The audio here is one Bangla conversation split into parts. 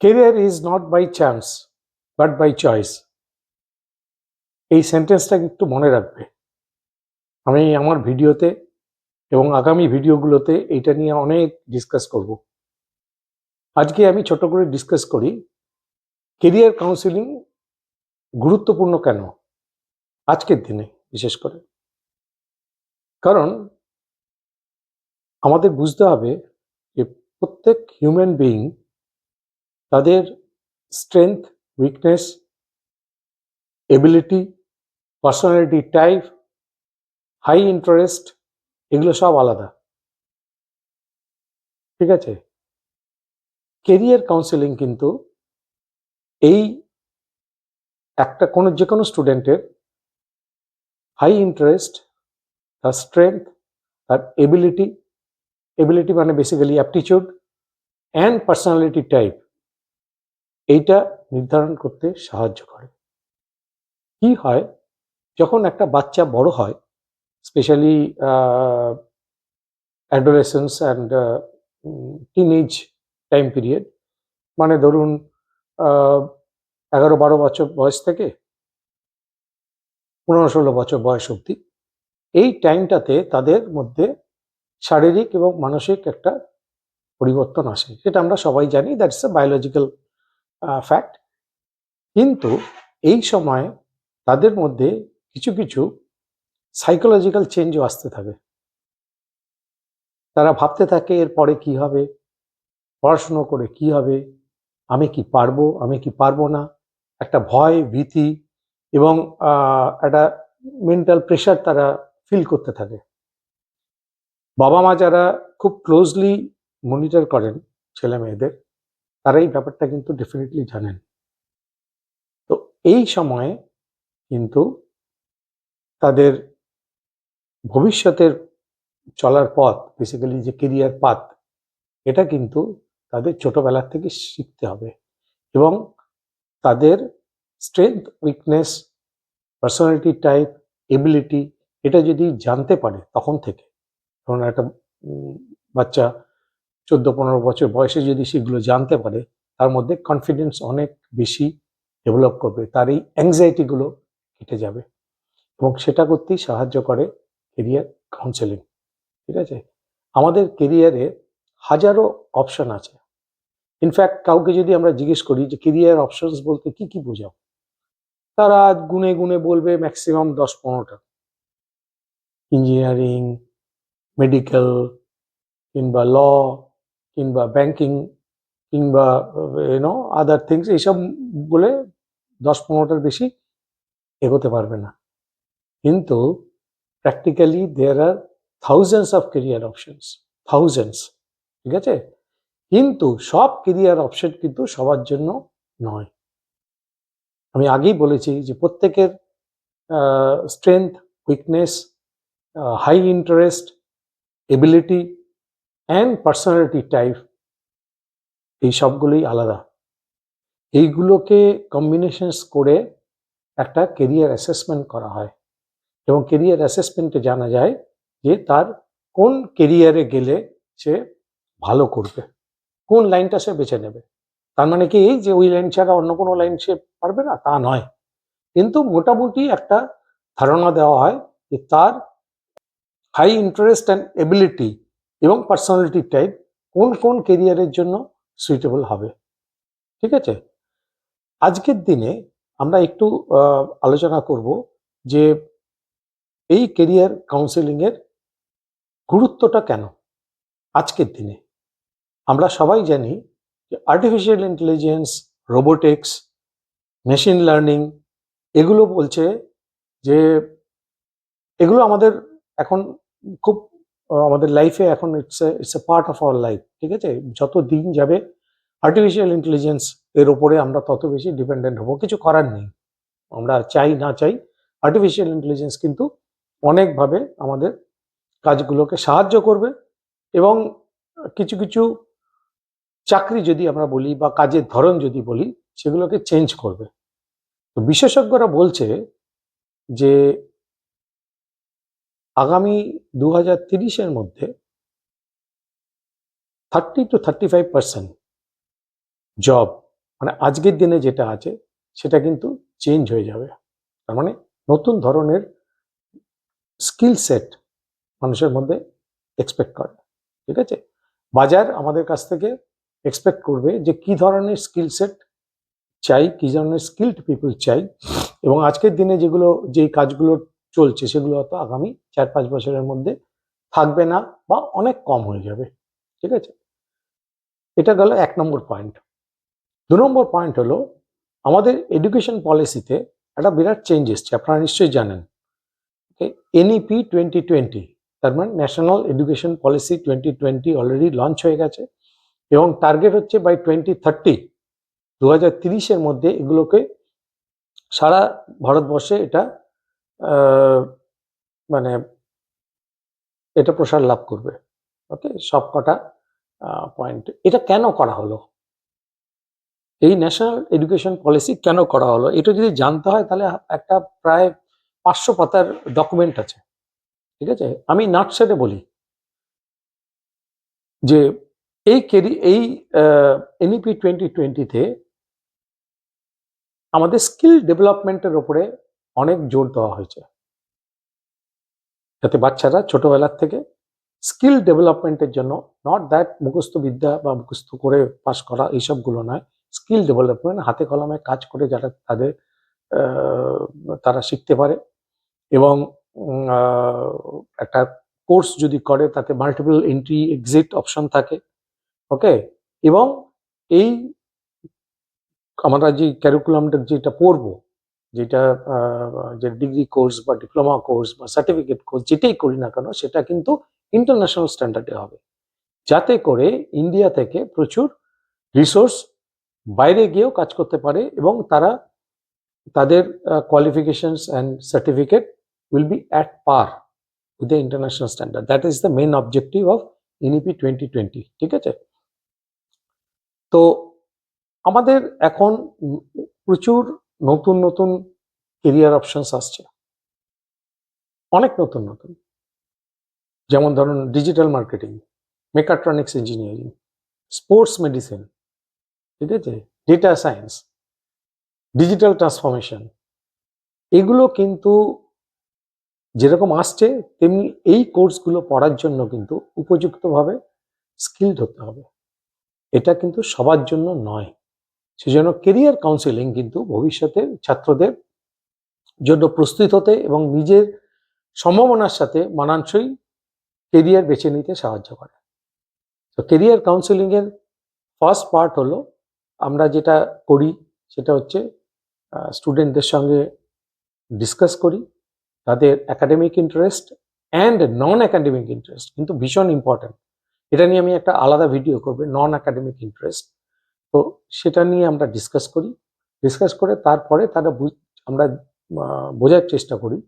Career is not by chance but by choice. এই সেন্টেন্সটাকে একটু মনে রাখবে। আমি আমার ভিডিওতে এবং আগামী ভিডিওগুলোতে এইটা নিয়ে অনেক ডিসকাস করব। আজকে আমি ছোট করে ডিসকাস করি কেরিয়ার কাউন্সিলিং গুরুত্বপূর্ণ কেন আজকের দিনে, বিশেষ করে কারণ আমাদের বুঝতে হবে যে প্রত্যেক হিউম্যান বিইং তাদের strength, weakness, ability, personality type, high interest, এগুলো সব আলাদা। ঠিক আছে? কেরিয়ার কাউন্সিলিং কিন্তু এই একটা যে কোনো স্টুডেন্টের হাই ইন্টারেস্ট, তার স্ট্রেংথ, তার এবিলিটি মানে basically aptitude and personality type, এইটা নির্ধারণ করতে সাহায্য করে। কি হয়, যখন একটা বাচ্চা বড় হয়, specially adolescence and teenage time period, মানে ধরুন 11-12 বছর বয়স থেকে 15-16 বছর বয়স অবধি, এই টাইমটাতে তাদের মধ্যে শারীরিক এবং মানসিক একটা পরিবর্তন আসে, সেটা আমরা সবাই জানি, দ্যাটস এ বায়োলজিক্যাল ফ্যাক্ট। কিন্তু এই সময় তাদের মধ্যে কিছু কিছু সাইকোলজিক্যাল চেঞ্জও আসতে থাকে। তারা ভাবতে থাকে এরপরে কি হবে, পড়াশুনো করে কি হবে, আমি কি পারবো, আমি কি পারবো না, একটা ভয়, ভীতি এবং একটা মেন্টাল প্রেশার তারা ফিল করতে থাকে। বাবা মা যারা খুব ক্লোজলি মনিটর করেন ছেলে মেয়েদের, তারা এই ব্যাপারটা কিন্তু ডেফিনেটলি জানেন। তো এই সময়ে কিন্তু তাদের ভবিষ্যতের চলার পথ, বেসিক্যালি যে কেরিয়ার পাথ, এটা কিন্তু তাদের ছোটবেলা থেকে শিখতে হবে এবং তাদের strength, weakness, personality type, ability, এটা যদি জানতে পারে তখন থেকে, ধরুন একটা বাচ্চা 14-15 বছর বয়সে যদি সেগুলো জানতে পারে, তার মধ্যে কনফিডেন্স অনেক বেশি ডেভেলপ করবে, তার এই অ্যাংজাইটিগুলো কেটে যাবে এবং সেটা করতেই সাহায্য করে কেরিয়ার কাউন্সেলিং। ঠিক আছে? আমাদের কেরিয়ারে হাজারো অপশন আছে। ইনফ্যাক্ট কাউকে যদি আমরা জিজ্ঞেস করি যে কেরিয়ার অপশনস বলতে কি কি বোঝাও, তারা গুনে গুনে বলবে ম্যাক্সিমাম 10-15টা। ইঞ্জিনিয়ারিং, মেডিকেল, কিংবা ল, কিংবা ব্যাংকিং, কিংবা আদার থিংস, এইসব বলে 10-15টার বেশি এগোতে পারবে না। কিন্তু practically there are thousands of career options, thousands. ঠিক আছে? কিন্তু সব কেরিয়ার অপশন কিন্তু সবার জন্য নয়। আমি আগেই বলেছি যে প্রত্যেকের strength, weakness, high interest, ability and personality type, এই সবগুলোই আলাদা। এইগুলোকে কম্বিনেশনস করে একটা কেরিয়ার অ্যাসেসমেন্ট করা হয় এবং কেরিয়ার অ্যাসেসমেন্টে জানা যায় যে তার কোন কেরিয়ারে গেলে সে ভালো করবে, কোন লাইনটা সে বেছে নেবে। তার মানে কি যে ওই লাইন ছাড়া অন্য কোনো লাইন সে পারবে না, তা নয়। কিন্তু মোটামুটি একটা ধারণা দেওয়া হয় যে তার হাই ইন্টারেস্ট অ্যান্ড এবিলিটি এবং পার্সোনালিটি টাইপ কোন কোন কেরিয়ারের জন্য সুইটেবল হবে। ঠিক আছে? আজকের দিনে আমরা একটু আলোচনা করব যে এই কেরিয়ার কাউন্সেলিংয়ের গুরুত্বটা কেন আজকের দিনে। আমরা সবাই জানি যে artificial intelligence, robotics, machine learning, এগুলো বলছে যে এগুলো আমাদের এখন খুব আমাদের লাইফে এখন it's a part of our life. ঠিক আছে? যত দিন যাবে আর্টিফিশিয়াল ইন্টেলিজেন্স এর ওপরে আমরা তত বেশি ডিপেন্ডেন্ট হব, কিছু করার নেই। আমরা চাই না চাই, আর্টিফিশিয়াল ইন্টেলিজেন্স কিন্তু অনেকভাবে আমাদের কাজগুলোকে সাহায্য করবে এবং কিছু কিছু চাকরি যদি আমরা বলি বা কাজের ধরন যদি বলি, সেগুলোকে চেঞ্জ করবে। তো বিশেষজ্ঞরা বলছে যে আগামী 2030-এর মধ্যে 30-35% জব মানে আজকের দিনে যেটা আছে সেটা কিন্তু চেঞ্জ হয়ে যাবে। তার মানে নতুন ধরনের স্কিল সেট মানুষের মধ্যে এক্সপেক্ট করে, ঠিক আছে? বাজার আমাদের কাছ থেকে এক্সপেক্ট করবে যে কি ধরনের স্কিল সেট চাই, কি ধরনের স্কিলড পিপল চাই, এবং আজকের দিনে যেই কাজগুলো চলছে সেগুলো হয়তো আগামী 4-5 বছরের মধ্যে থাকবে না বা অনেক কম হয়ে যাবে, ঠিক আছে? এটা গেল 1 নম্বর পয়েন্ট। 2 নম্বর পয়েন্ট হলো আমাদের এডুকেশন পলিসিতে একটা বিরাট চেঞ্জ এসছে, আপনারা নিশ্চয়ই জানেন। এনইপি 2020, তার মানে national education policy 2020 already launch হয়ে গেছে এবং টার্গেট হচ্ছে বাই 2030, 2030-এর মধ্যে এগুলোকে সারা ভারতবর্ষে এটা মানে এটা প্রসার লাভ করবে। ওকে, সবকটা পয়েন্ট। এটা কেন করা হলো, এই ন্যাশনাল এডুকেশন পলিসি কেন করা হলো, এটা যদি জানতে হয় তাহলে একটা প্রায় 500 পাতার ডকুমেন্ট আছে, ঠিক আছে? আমি নাটসেটে বলি যে এই এনইপি 2020-তে আমাদের স্কিল ডেভেলপমেন্টের উপরে অনেক জোর দেওয়া হয়েছে, যাতে বাচ্চারা ছোটবেলার থেকে স্কিল ডেভেলপমেন্টের জন্য, নট দ্যাট মুখস্থ বিদ্যা বা মুখস্থ করে পাশ করা এইসবগুলো নয়, স্কিল ডেভেলপমেন্ট, হাতে কলমে কাজ করে যারা তারা শিখতে পারে এবং একটা কোর্স যদি করে তাতে মাল্টিপল এন্ট্রি এক্সিট অপশন থাকে। ওকে, এবং এই আমরা যে ক্যারিকুলামটা যেটা পড়বো, যেটা যে ডিগ্রি কোর্স বা ডিপ্লোমা কোর্স বা সার্টিফিকেট কোর্স যেটাই করি না কেন, সেটা কিন্তু ইন্টারন্যাশনাল স্ট্যান্ডার্ডে হবে, যাতে করে ইন্ডিয়া থেকে প্রচুর রিসোর্স বাইরে গিয়েও কাজ করতে পারে এবং তারা তাদের qualifications and certificate will be at par with the international standard. That is the main objective of NEP 2020, ঠিক আছে? তো আমাদের এখন প্রচুর নতুন নতুন কেরিয়ার অপশনস আসছে, অনেক নতুন নতুন, যেমন ধরুন digital marketing, mechatronics engineering, sports medicine, ঠিক আছে, ডেটা সায়েন্স, ডিজিটাল ট্রান্সফরমেশন। এগুলো কিন্তু যেরকম আসছে তেমনি এই কোর্সগুলো পড়ার জন্য কিন্তু উপযুক্তভাবে স্কিলড হতে হবে, এটা কিন্তু সবার জন্য নয়। সেজন্য কেরিয়ার কাউন্সেলিং কিন্তু ভবিষ্যতের ছাত্রদের জন্য প্রস্তুত হতে এবং নিজের সম্ভাবনার সাথে মানানসই কেরিয়ার বেছে নিতে সাহায্য করে। তো কেরিয়ার কাউন্সেলিং এর ফার্স্ট পার্ট হলো আমরা যেটা করি সেটা হচ্ছে স্টুডেন্টদের সঙ্গে ডিসকাস করি তাদের academic interest and non academic interest, কিন্তু ভীষণ ইম্পর্টেন্ট। এটা নিয়ে আমি একটা আলাদা ভিডিও করবো, নন একাডেমিক ইন্টারেস্ট। তো সেটা নিয়ে আমরা ডিসকাস করি, ডিসকাস করে তারপরে আমরা বোঝার চেষ্টা করি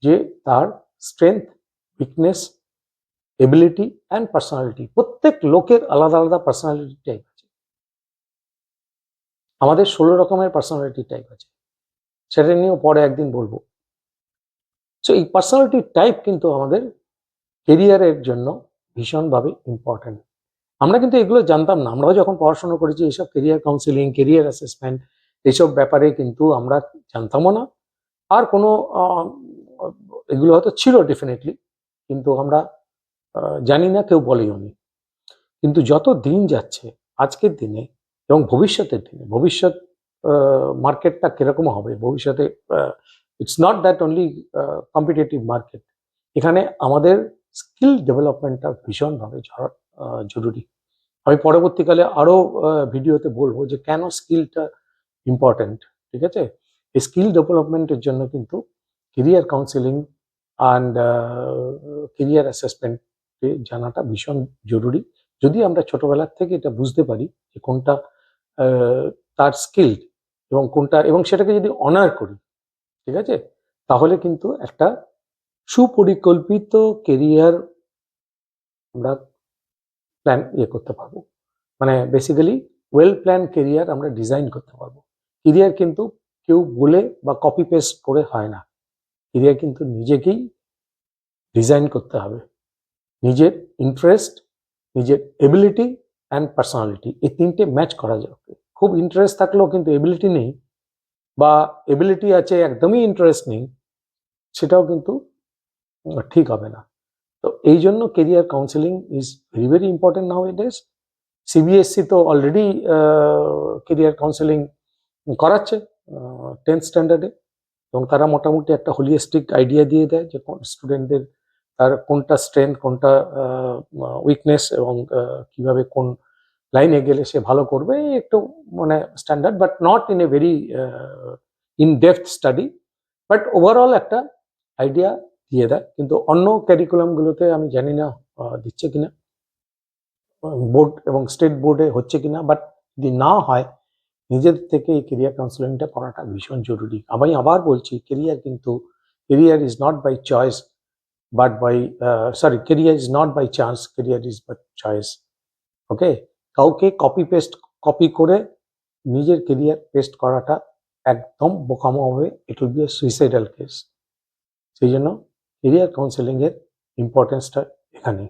যে তার strength, weakness, ability and personality, প্রত্যেক লোকের আলাদা আলাদা পার্সোনালিটি টাইপ আছে। আমাদের 16 রকমের পার্সোনালিটি টাইপ আছে, সেটা নিয়েও পরে একদিন বলবো। সো এই পার্সোনালিটি টাইপ কিন্তু আমাদের কেরিয়ারের জন্য ভীষণভাবে ইম্পর্ট্যান্ট। আমরা কিন্তু এগুলো জানতাম না, আমরাও যখন পড়াশোনা করেছি এইসব কেরিয়ার কাউন্সিলিং, কেরিয়ার অ্যাসেসমেন্ট, এইসব ব্যাপারে কিন্তু আমরা জানতামও না। আর কোনো এগুলো হয়তো ছিল ডেফিনেটলি, কিন্তু আমরা জানি না, কেউ বলেও নি। কিন্তু যত দিন যাচ্ছে আজকের দিনে এবং ভবিষ্যতের দিনে, ভবিষ্যৎ মার্কেটটা কিরকম হবে ভবিষ্যতে, it's not that only competitive market, এখানে আমাদের স্কিল ডেভেলপমেন্টটা ভীষণভাবে জরুরি। আমি পরবর্তীকালে আরো ভিডিওতে বলবো যে কেন স্কিলটা ইম্পর্টেন্ট, ঠিক আছে? এই স্কিল ডেভেলপমেন্টের জন্য কিন্তু career counselling and career assessment জানাটা ভীষণ জরুরি। যদি আমরা ছোটবেলার থেকে এটা বুঝতে পারি যে কোনটা তার স্কিল এবং কোনটা, এবং সেটাকে যদি অনার করি, ঠিক আছে, তাহলে কিন্তু একটা সুপরিকল্পিত কেরিয়ার আমরা প্ল্যান করতে পারবো। মানে বেসিক্যালি ওয়েল প্ল্যান কেরিয়ার আমরা ডিজাইন করতে পারবো। কেরিয়ার কিন্তু কেউ বলে বা কপি পেস্ট করে হয় না, কেরিয়ার কিন্তু নিজেকেই ডিজাইন করতে হবে। নিজের ইন্টারেস্ট, নিজের এবিলিটি অ্যান্ড পার্সোনালিটি, এই তিনটে ম্যাচ করা যাবে, খুব ইন্টারেস্ট থাকলেও কিন্তু এবিলিটি নেই, বা এবিলিটি আছে একদমই ইন্টারেস্ট নেই, সেটাও কিন্তু ঠিক হবে না। তো এই জন্য career counselling is very very important now it is. CBSE তো অলরেডি কেরিয়ার কাউন্সেলিং করাচ্ছে 10th স্ট্যান্ডার্ডে, এবং তারা মোটামুটি একটা হোলিস্টিক আইডিয়া দিয়ে দেয় যে স্টুডেন্টদের তার কোনটা স্ট্রেংথ, কোনটা উইকনেস, এবং কিভাবে কোন লাইনে গেলে সে ভালো করবে, এই একটু মানে standard, but not in a very in depth study, but overall একটা আইডিয়া দিয়ে দেয়। কিন্তু অন্য ক্যারিকুলামগুলোতে আমি জানি না দিচ্ছে কিনা, বোর্ড এবং স্টেট বোর্ডে হচ্ছে কিনা, বাট যদি না হয় নিজের থেকে এই কেরিয়ার কাউন্সেলিংটা করাটা ভীষণ জরুরি। আমি আবার বলছি, career is not by choice, but by career is not by chance, career is by choice. Okay, কাউকে কপি করে নিজের কেরিয়ার পেস্ট করাটা একদম বোকামো হবে, it will B A suicidal case. সেই জন্য কেরিয়ার কাউন্সেলিং এর ইম্পর্টেন্সটা এখানে।